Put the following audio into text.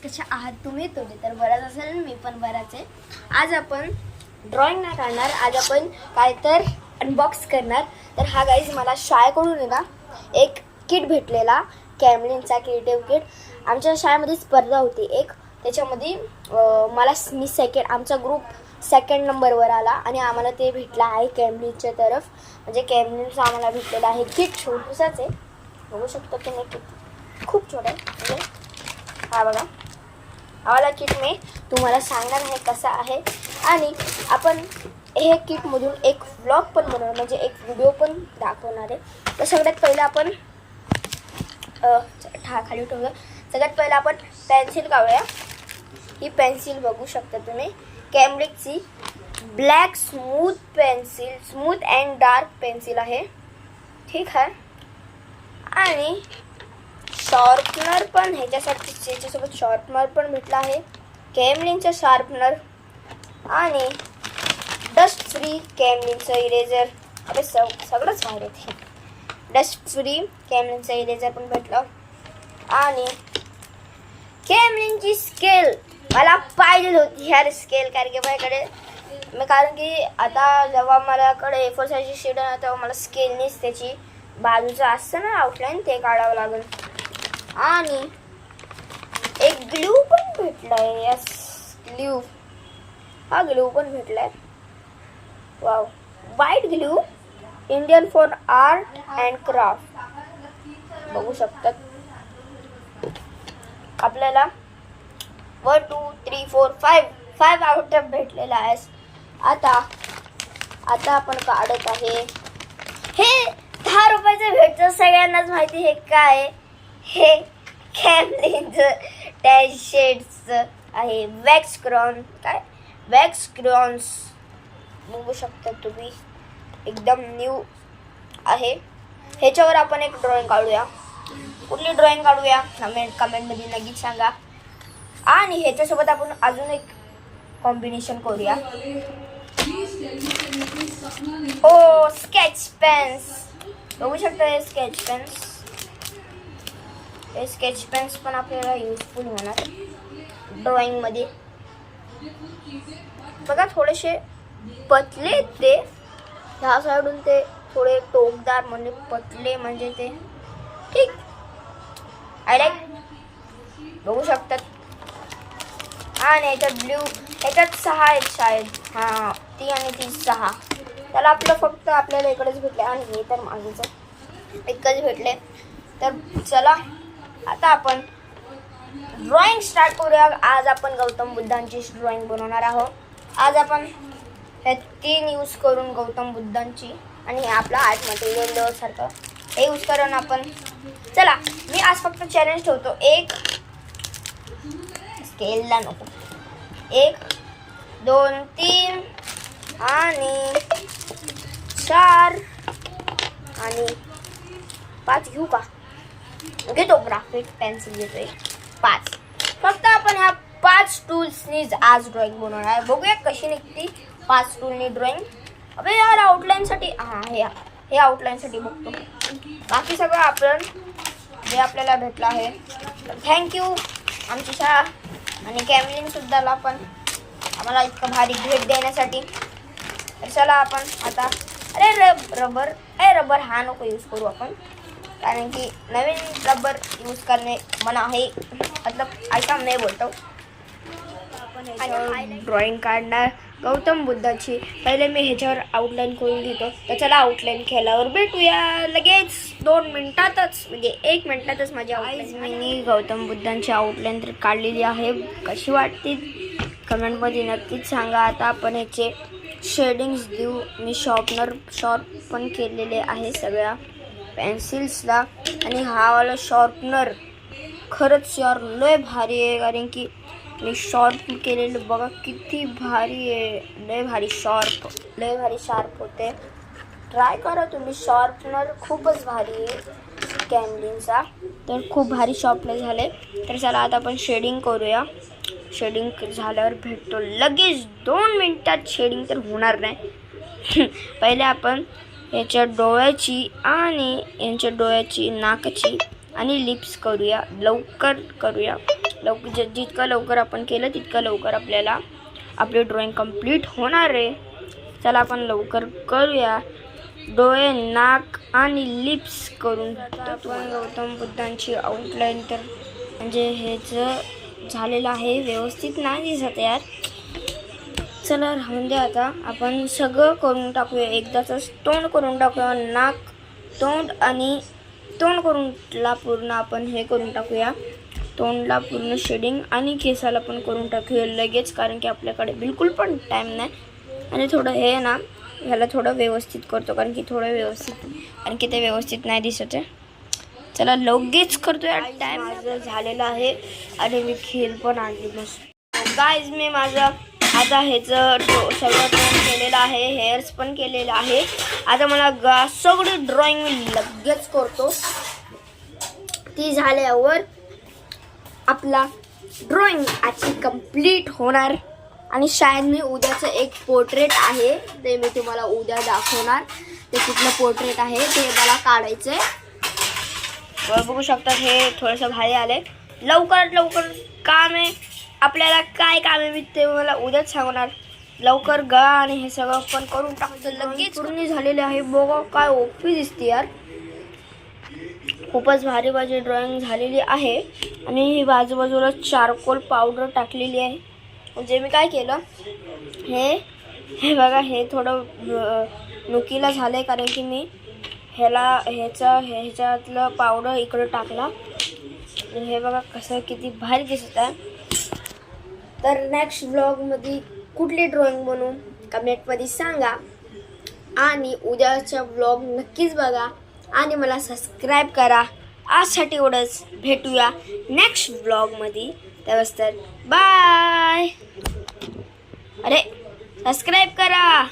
कशा आहात तुम्ही? तुम्ही तर बराच असेल, मी पण बराच आहे. आज आपण ड्रॉइंग नाही करणार, आज आपण काय तर अनबॉक्स करणार. तर हा गाईज मला शाळेकडून आहे ना एक किट भेटलेला, कॅमलिनचा क्रिएटिव्ह किट. आमच्या शाळेमध्ये स्पर्धा होती एक, त्याच्यामध्ये आमचा ग्रुप सेकंड नंबरवर आला आणि आम्हाला ते भेटलं आहे कॅमलिनच्या तरफ. म्हणजे कॅमलिनचा आम्हाला भेटलेला आहे किट. छोटूसाच आहे, बघू शकतो तुम्ही, किट खूप छोटा आहे. म्हणजे हा बघा, आम्हाला किट मी तुम्हाला सांगणार आहे कसा आहे. आणि आपण हे किटमधून एक व्लॉग पण बनवणार, म्हणजे एक व्हिडिओ पण दाखवणार आहे. तर सगळ्यात पहिलं आपण खाली ठेवूया. सगळ्यात पहिलं आपण पेन्सिल काढूया. ही पेन्सिल बघू शकता तुम्ही, कॅमलिनची black smooth pencil, smooth and dark pencil आहे, ठीक आहे. आणि शॉर्पनर पण ह्याच्यासोबत शॉर्पनर पण भेटला आहे, कॅमलिनचा शार्पनर. आणि डस्ट फ्री कॅमलिनचं इरेझर. अरे सगळंच बाहेर येते. डस्ट फ्री कॅमलिनचं इरेझर पण भेटलं. आणि कॅमलिनची स्केल मला पाहिजे होती यार, स्केल कारण की आता जेव्हा माझ्याकडे A4 साईजची शीट आहे तेव्हा मला स्केलनीच त्याची बाजूचं असतं ना आउटलाईन, ते काढावं लागेल. आणि एक ग्लू पण भेटलाय. Yes, glue. हा ग्लू पण भेटलाय. Wow, white glue, Indian for art and craft. बघू शकतात आपल्याला 1 2 3 4 5 आउट ऑफ भेटलेला आहे. आता आपण काढत आहे. हे 10 रुपयाचं भेटतं, सगळ्यांनाच माहिती. हे काय, हे कॅमलिनचं टॅच शेड्सचं आहे, वॅक्स क्रेयॉन्स. बघू शकता तुम्ही, एकदम न्यू आहे. ह्याच्यावर आपण एक ड्रॉइंग काढूया. कुठली ड्रॉइंग काढूया कमेंटमध्ये नक्कीच सांगा. आणि ह्याच्यासोबत आपण अजून एक कॉम्बिनेशन करूया. ओ, स्केच पेन्स. बघू शकता हे स्केच पेन्स पण आपल्याला युजफुल होणार ड्रॉइंगमध्ये. बघा, थोडेसे पतले ते ह्या साईडून, ते थोडे टोकदार म्हणजे पतले, म्हणजे ते ठीक आय लाईक. बघू शकतात. आणि याच्यात 6 आहेत शाळेत. हां, ती आणि ती 6. त्याला आपल्याला इकडेच भेटले. आणि हे तर मागेच एकच भेटले. तर चला आता आपण ड्रॉइंग स्टार्ट करूया. आज आपण गौतम बुद्धांची ड्रॉइंग बनवणार आहोत. आज आपण हे 3 यूज करून गौतम बुद्धांची, आणि हे आपला आर्ट मटेरियल सारखं हे यूज करून आपण, चला मी आज फक्त चॅलेंज ठेवतो. एक स्केलला नको, 1 2 3 आणि 4 आणि 5 घेऊ का? घेतो, ग्राफिक पेन्सिल घेतोय 5. फक्त आपण ह्या 5 टूल्सनीच आज ड्रॉइंग बनवणार आहे. बघूया कशी निघती 5 टूलनी ड्रॉइंग. अबे यार, आउटलाईनसाठी हे आउटलाईनसाठी बघतो. बाकी सगळं आपण जे आपल्याला भेटलं आहे. तर थँक्यू आमची शाळा आणि कॅमलिनसुद्धाला पण आम्हाला इतकं भारी भेट देण्यासाठी. तर चला आपण आता, रबर हा नको यूज करू आपण, कारण की नवीन रबर यूज करणे मना आहे, मतलब ऐसा नाही बोलतो. आपण ड्रॉइंग काढणार गौतम बुद्धाची. पहिले मी ह्याच्यावर आउटलाईन करून घेतो. तर चला आउटलाईन केल्यावर भेटूया लगेच 2 मिनिटातच, म्हणजे 1 मिनिटातच माझी आउटलाईन. मी गौतम बुद्धांची आउटलाईन तर काढलेली आहे. कशी वाटते कमेंटमध्ये नक्कीच सांगा. आता आपण ह्याचे शेडिंग्स देऊ. मी शॉर्प पण केलेले आहे सगळ्या पेन्सिल्सला. आणि हा वाला शॉर्पनर खरंच यार लय भारी आहे, कारण की मी शॉर्प केलेलं बघा किती भारी आहे. लय भारी शार्प होते. ट्राय करा तुम्ही. शॉर्पनर खूपच भारी आहे कॅमलिनचा. तर खूप भारी शॉर्पनर झाले. तर चला आता आपण शेडिंग करूया. शेडिंग झाल्यावर भेटतो लगेच. 2 मिनिटात शेडिंग तर होणार नाही. पहिले आपण याच्या डोळ्याची आणि यांच्या डोळ्याची, नाकाची आणि लिप्स करूया. लवकर करूया. जितकं लवकर आपण केलं तितकं लवकर आपल्याला आपली ड्रॉइंग कंप्लीट होणार आहे. चला आपण लवकर करूया. डोळे, नाक आणि लिप्स करून आपण गौतम बुद्धांची आउटलाईन तर म्हणजे हेच झालेलं आहे. व्यवस्थित नाही दिसत यार. चला राहून दे. आता आपण सगळं करून टाकूया एकदाच. तोंड करून टाकूया, नाक, तोंड आणि तोंड करून पूर्ण आपण हे करून टाकूया. तोंडला पूर्ण शेडिंग आणि केसाला पण करून टाकूया लगेच, कारण की आपल्याकडे बिलकुल पण टाईम नाही. आणि थोडं हे ना ह्याला थोडं व्यवस्थित करतो, कारण की ते व्यवस्थित नाही दिसत आहे. चला लगेच करतोय. टाईम माझं झालेला आहे आणि मी खीर पण आणली मस्त. गाईज मी माझं आता ह्याचं सगळं केलेलं आहे, हेअर्स पण केलेलं आहे. आता मला सगळी ड्रॉइंग मी लगेच करतो. ती झाल्यावर आपला ड्रॉइंग आजची कंप्लीट होणार. आणि शायद मी उद्याचं एक पोर्ट्रेट आहे ते मी तुम्हाला उद्या दाखवणार. ते कुठलं पोर्ट्रेट आहे ते मला काढायचं आहे. बघू शकतात हे थोडंसं भारी आले. लवकर काम आहे आपल्याला. काय काम आहे मी ते मला उद्याच सांगणार. लवकर गा आणि हे सगळं पण करून टाकतो लगेच. पूर्ण झालेले आहे. बघा काय ओपी दिसते यार. खूपच भारी भारी ड्रॉइंग झालेली आहे. आणि बाजूबाजूला चारकोल पावडर टाकलेली आहे. म्हणजे मी काय केलं, हे बघा हे थोडं नुकीला झालं आहे, कारण की मी ह्याच्यातलं पावडर इकडं टाकला. हे बघा कसं किती भारी दिसत आहे. तर नेक्स्ट व्लॉगमध्ये कुठली ड्रॉइंग बनवू कमेंटमध्ये सांगा. आणि उद्याचा व्लॉग नक्कीच बघा आणि मला सबस्क्राईब करा. आजसाठी एवढंच. भेटूया नेक्स्ट व्लॉगमध्ये. तर बाय. अरे सबस्क्राईब करा.